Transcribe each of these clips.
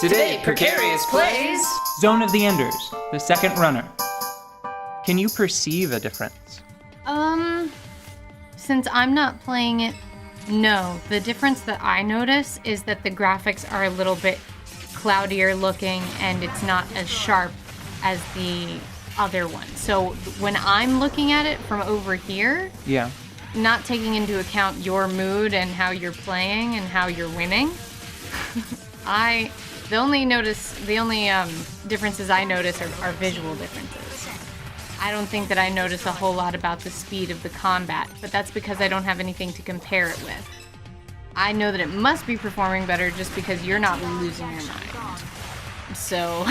Today, Precarious plays Zone of the Enders, the second runner. Can you perceive a difference? Since I'm not playing it, no. The difference that I notice is that the graphics are a little bit cloudier looking and it's not as sharp as the other one. So when I'm looking at it from over here, Yeah. not taking into account your mood and how you're playing and how you're winning, the only differences I notice are visual differences. I don't think that I notice a whole lot about the speed of the combat, but that's because I don't have anything to compare it with. I know that it must be performing better just because you're not losing your mind. So,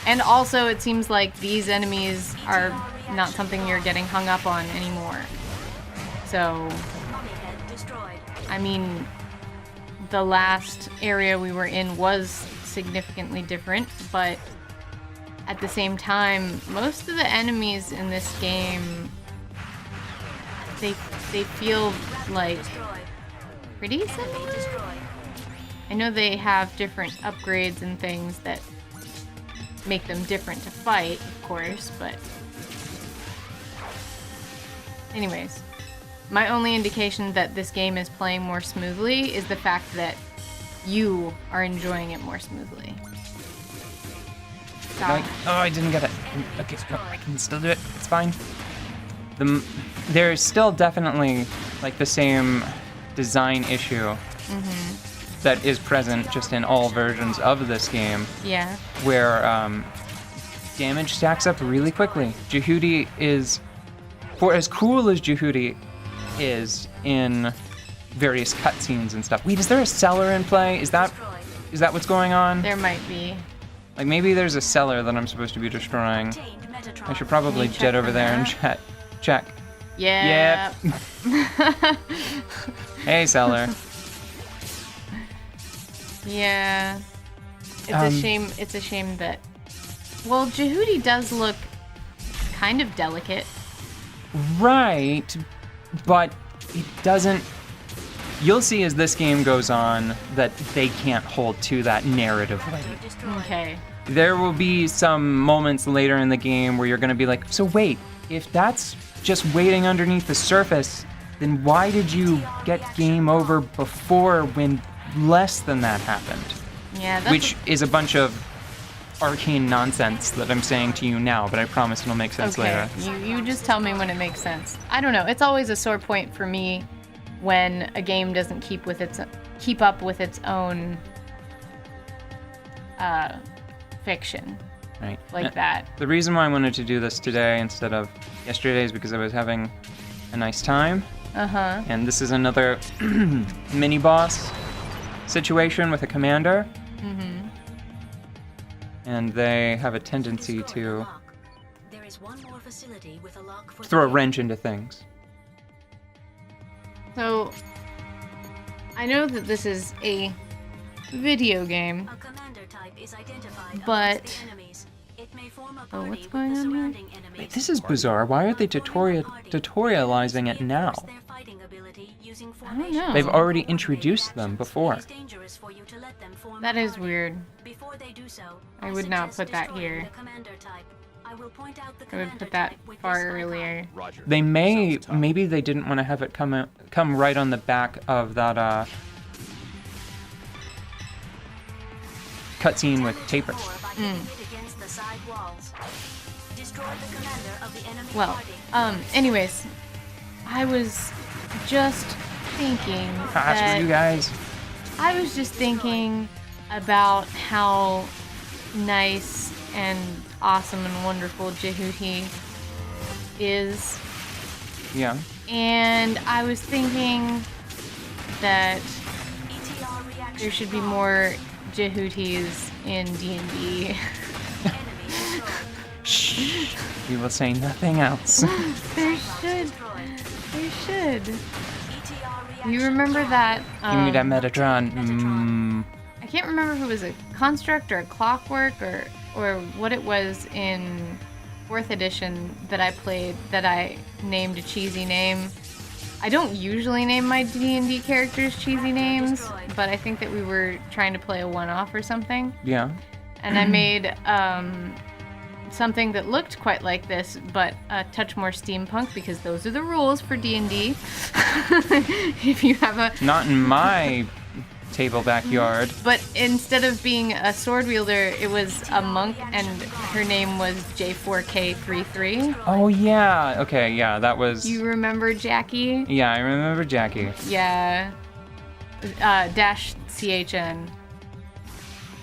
and also it seems like these enemies are not something you're getting hung up on anymore. So, I mean, the last area we were in was significantly different, but at the same time, most of the enemies in this game, they feel like pretty similar. I know they have different upgrades and things that make them different to fight, of course, but anyways, my only indication that this game is playing more smoothly is the fact that you are enjoying it more smoothly. I didn't get it. Okay, no, I can still do it. It's fine. There's still definitely like the same design issue that is present just in all versions of this game. Yeah. Where damage stacks up really quickly. Jehudi is, for as cool as Jehudi is in various cutscenes and stuff. Wait, is there a cellar in play? Is that what's going on? There might be. Like maybe there's a cellar that I'm supposed to be destroying. I should probably jet over there and check. Yeah. Yep. Hey, cellar. Yeah. It's a shame that. Well, Jehudi does look kind of delicate. Right, but it doesn't. You'll see as this game goes on that they can't hold to that narratively. Okay. There will be some moments later in the game where you're going to be like, so wait, if that's just waiting underneath the surface, then why did you get game over before when less than that happened? Yeah, that's Which is a bunch of arcane nonsense that I'm saying to you now, but I promise it'll make sense later. You just tell me when it makes sense. I don't know. It's always a sore point for me when a game doesn't keep up with its own fiction. Right. Like that. The reason why I wanted to do this today instead of yesterday is because I was having a nice time. Uh-huh. And this is another mini boss situation with a commander. Mm-hmm. And they have a tendency to throw a wrench into things. So, I know that this is a video game, but... Oh, what's going on here? Wait, this is bizarre. Why are they tutorializing it now? I don't know. They've already introduced them before. That is weird. I would not put that here. I would put that far earlier. They maybe they didn't want to have it come right on the back of that cutscene with Taper. Well, anyways, I was just thinking that... you guys. I was just thinking about how nice and awesome and wonderful Jehudi is. Yeah. And I was thinking that there should be more Jehudis in D&D. Shh. We will say nothing else. There should. There should. You remember that? Give me that Metatron. I can't remember if it was a construct or a clockwork or what it was in 4th edition that I played that I named a cheesy name. I don't usually name my D&D characters cheesy names, but I think that we were trying to play a one-off or something. Yeah. And I made something that looked quite like this, but a touch more steampunk, because those are the rules for D&D. If you have a... Not in my table backyard. But instead of being a sword wielder, it was a monk, and her name was J4K33. Oh, yeah. Okay, yeah, that was... You remember Jackie? Yeah, I remember Jackie. Yeah. -CHN.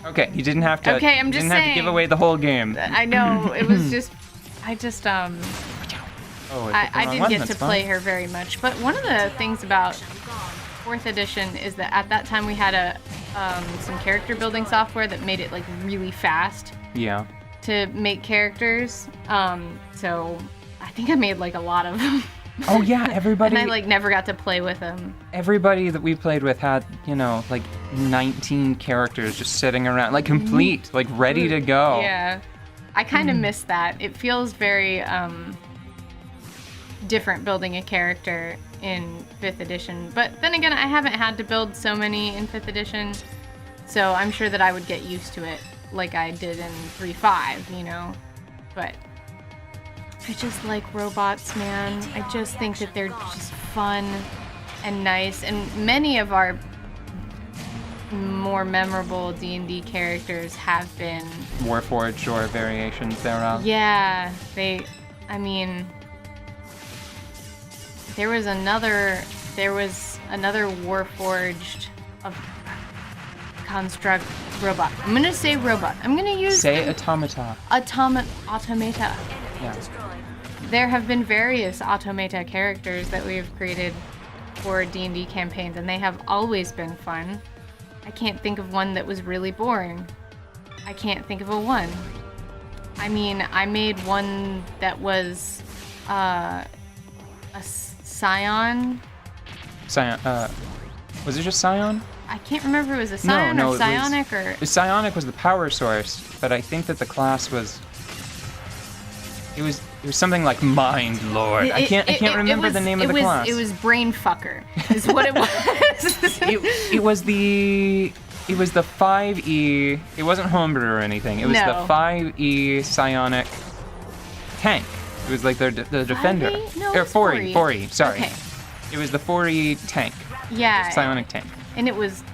Okay, you didn't have to. Okay, I'm just didn't have to saying. give away the whole game. I know, it was just... I didn't get to play her very much. But one of the things about 4th edition is that at that time we had some character building software that made it like really fast. Yeah. To make characters. So I think I made like a lot of them. Oh yeah, everybody. And I like never got to play with them. Everybody that we played with had, like 19 characters just sitting around, like complete, like ready to go. Yeah. I kind of miss that. It feels very different building a character in 5th edition. But then again, I haven't had to build so many in 5th edition, so I'm sure that I would get used to it like I did in 3.5, But I just like robots, man. I just think that they're just fun and nice. And many of our more memorable D&D characters have been Warforged or variations thereof. Yeah, there was another Warforged of construct robot. I'm gonna say robot. I'm gonna use automata. Automata. Yeah. There have been various automata characters that we have created for D&D campaigns, and they have always been fun. I can't think of one that was really boring. I can't think of a one. I made one that was a Scion. Was it just Scion? I can't remember if it was a Scion or Psionic Psionic was the power source, but I think that the class was... It was something like Mind Lord. I can't remember the name of the class. It was Brain Fucker, is what it was. It was the 5E. It wasn't homebrew or anything. It was the 5E psionic tank. It was like the defender. 5E? No, or it's 4E. Sorry. Okay. It was the 4E tank. Yeah. Psionic tank. And it was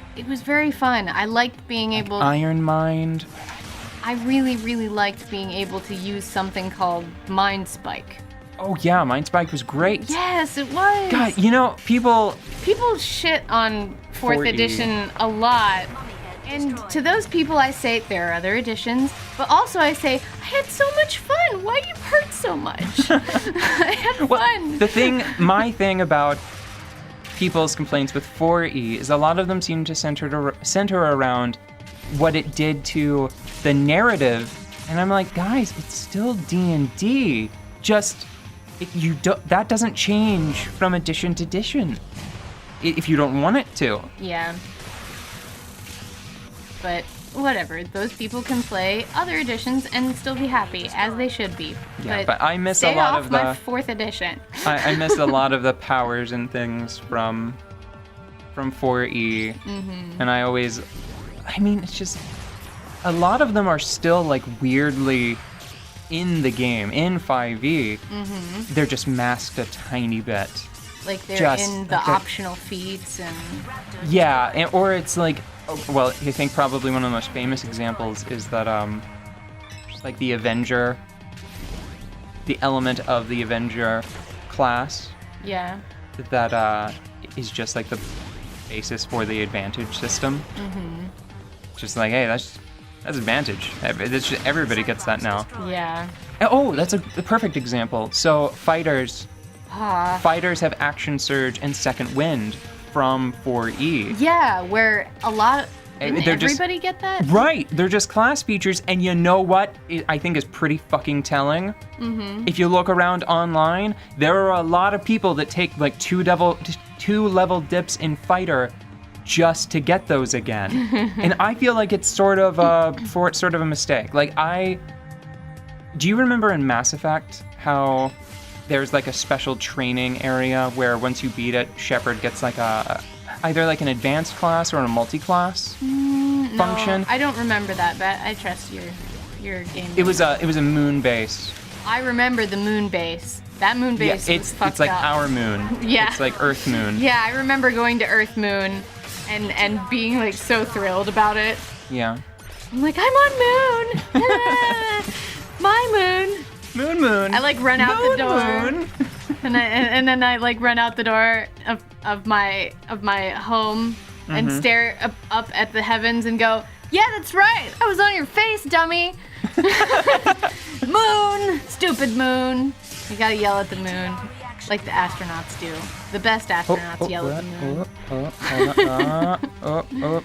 very fun. I liked being able. Iron Mind. I really, really liked being able to use something called Mind Spike. Oh yeah, Mind Spike was great. Yes, it was. God, people shit on 4th edition a lot. And to those people I say, there are other editions, but also I say, I had so much fun. Why do you hurt so much? I had fun. My thing about people's complaints with 4E is a lot of them seem to center around what it did to the narrative, and I'm like, guys, it's still D&D. That doesn't change from edition to edition if you don't want it to. Yeah. But whatever, those people can play other editions and still be happy, as they should be. Yeah, but I miss a lot of my 4th edition. I miss a lot of the powers and things from 4E, and it's just a lot of them are still like weirdly in the game in 5e. They're just masked a tiny bit. Like they're in the optional feats and. Yeah, or it's like, well, I think probably one of the most famous examples is that just like the Avenger, the element of the Avenger class. Yeah. That is just like the basis for the advantage system. Just like, hey, that's advantage. Everybody gets that now. Yeah. Oh, that's a perfect example. So fighters have action surge and second wind from 4E. Yeah, where a lot. Didn't everybody get that? Right. They're just class features, and you know what? I think is pretty fucking telling. If you look around online, there are a lot of people that take like two level dips in fighter just to get those again. And I feel like it's sort of a mistake. Like do you remember in Mass Effect how there's like a special training area where once you beat it, Shepard gets like either like an advanced class or a multi-class function. No, I don't remember that, but I trust your game. It was a moon base. I remember the moon base. That moon base was fucked it's like up. our moon. Yeah. It's like Earth Moon. Yeah, I remember going to Earth Moon and being like so thrilled about it. Yeah. I'm like, I'm on moon. My moon. Moon. I like run out the door. Moon. And then I like run out the door of my home and stare up at the heavens and go, yeah, that's right. I was on your face, dummy. Moon, stupid moon. You gotta yell at the moon, like the astronauts do. The best astronauts yell at the moon.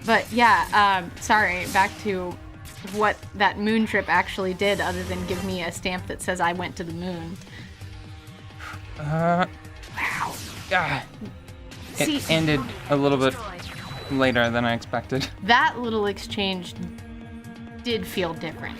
But yeah, sorry. Back to what that moon trip actually did, other than give me a stamp that says I went to the moon. Wow. It ended a little bit later than I expected. That little exchange did feel different.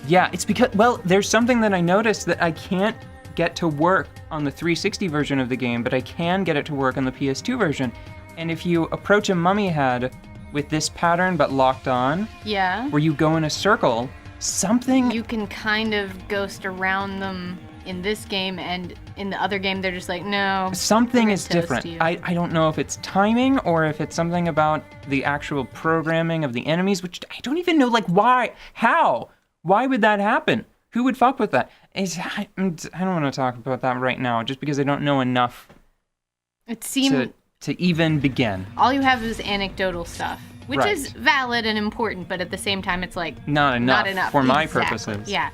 Yeah, it's because, well, there's something that I noticed that I can't get to work on the 360 version of the game, but I can get it to work on the PS2 version. And if you approach a mummy head with this pattern but locked on, Yeah. where you go in a circle, something... You can kind of ghost around them in this game, and in the other game they're just like, no. Something we're is gonna toast different. you. I don't know if it's timing or if it's something about the actual programming of the enemies, which I don't even know, like, why? How? Why would that happen? Who would fuck with that? I don't want to talk about that right now, just because I don't know enough It seemed to even begin. all you have is anecdotal stuff, which Right. is valid and important, but at the same time it's like Not enough for my Exactly. purposes. Yeah.